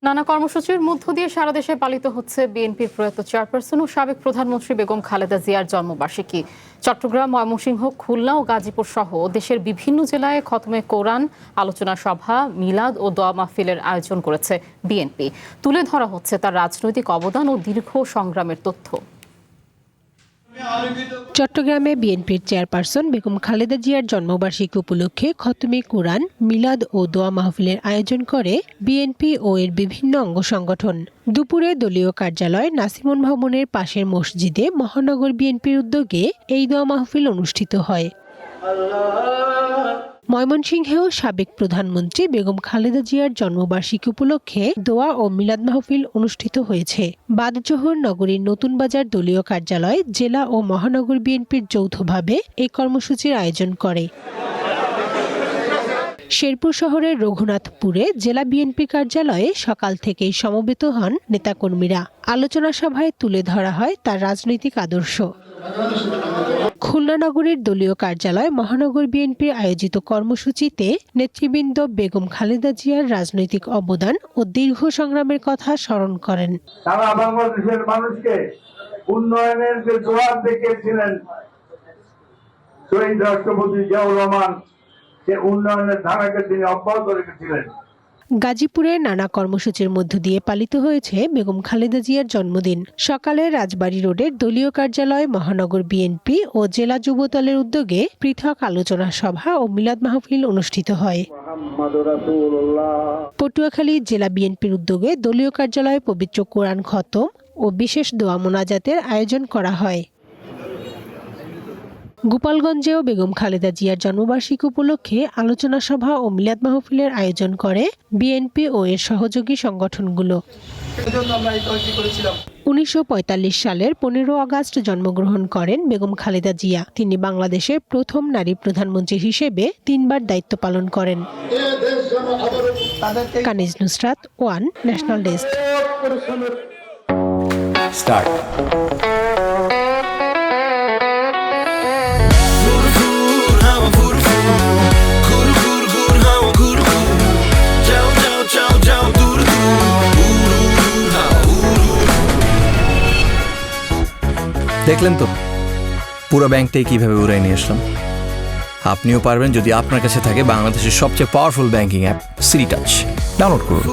নানা কর্মসূচির মধ্য দিয়ে সারা দেশে পালিত হচ্ছে বিএনপির প্রয়াত চেয়ারপারসন ও সাবেক প্রধানমন্ত্রী বেগম খালেদা জিয়ার জন্মবার্ষিকী। চট্টগ্রাম, ময়মনসিংহ, খুলনা ও গাজীপুর সহ দেশের বিভিন্ন জেলায় খতমে কোরআন, আলোচনা সভা, মিলাদ ও দোয়া মাহফিলের আয়োজন করেছে বিএনপি। তুলে ধরা হচ্ছে তার রাজনৈতিক অবদান ও দীর্ঘ সংগ্রামের তথ্য। চট্টগ্রামে বিএনপির চেয়ারপারসন বেগম খালেদা জিয়ার জন্মবার্ষিকী উপলক্ষে খতমে কোরআন, মিলাদ ও দোয়া মাহফিলের আয়োজন করে বিএনপি ও এর বিভিন্ন অঙ্গ সংগঠন। দুপুরে দলীয় কার্যালয় নাসিমন ভবনের পাশের মসজিদে মহানগর বিএনপির উদ্যোগে এই দোয়া মাহফিল অনুষ্ঠিত হয়। ময়মনসিংহেও সাবেক প্রধানমন্ত্রী বেগম খালেদা জিয়ার জন্মবার্ষিকী উপলক্ষে দোয়া ও মিলাদ মাহফিল অনুষ্ঠিত হয়েছে। বাদজোহর নগরীর নতুন বাজার দলীয় কার্যালয়, জেলা ও মহানগর বিএনপির যৌথভাবে এই কর্মসূচির আয়োজন করে। শেরপুর শহরের রঘুনাথপুরে জেলা বিএনপি কার্যালয়ে সকাল থেকেই সমবেত হন নেতাকর্মীরা। আলোচনা সভায় তুলে ধরা হয় তার রাজনৈতিক আদর্শ। খুলনা নগরীর দলীয় কার্যালয় মহানগর বিএনপির আয়োজিত কর্মসূচিতে নেতৃবৃন্দ বেগম খালেদা জিয়ার রাজনৈতিক অবদান ও দীর্ঘ সংগ্রামের কথা স্মরণ করেন। সারা বাংলাদেশের মানুষকে উন্নয়নের যে জোয়ার দেখিয়েছিলেন শহীদ রাষ্ট্রপতি জিয়াউর রহমান, সে উন্নয়নের ধারাকে তিনি অব্যাহত রেখেছিলেন। গাজীপুরে নানা কর্মসূচির মধ্য দিয়ে পালিত হয়েছে বেগম খালেদা জিয়ার জন্মদিন। সকালে রাজবাড়ী রোডের দলীয় কার্যালয় মহানগর বিএনপি ও জেলা যুবদলের উদ্যোগে পৃথক আলোচনা সভা ও মিলাদ মাহফিল অনুষ্ঠিত হয়। পটুয়াখালী জেলা বিএনপির উদ্যোগে দলীয় কার্যালয়ে পবিত্র কোরআন খতম ও বিশেষ দোয়া মোনাজাতের আয়োজন করা হয়। গোপালগঞ্জেও বেগম খালেদা জিয়ার জন্মবার্ষিকী উপলক্ষে আলোচনা সভা ও মিলাদ মাহফিলের আয়োজন করে বিএনপি ও এর সহযোগী সংগঠনগুলো। 1945 সালের 15 আগস্ট জন্মগ্রহণ করেন বেগম খালেদা জিয়া। তিনি বাংলাদেশের প্রথম নারী প্রধানমন্ত্রী হিসেবে 3 বার দায়িত্ব পালন করেন। কানিজ নুসরাত, ওয়ান, ন্যাশনাল ডেস্ক। দেখলেন তো পুরো ব্যাংকটাই কিভাবে উড়াই নিয়ে আসলাম। আপনিও পারবেন যদি আপনার কাছে থাকে বাংলাদেশের সবচেয়ে powerful banking app city touch. Download করুন।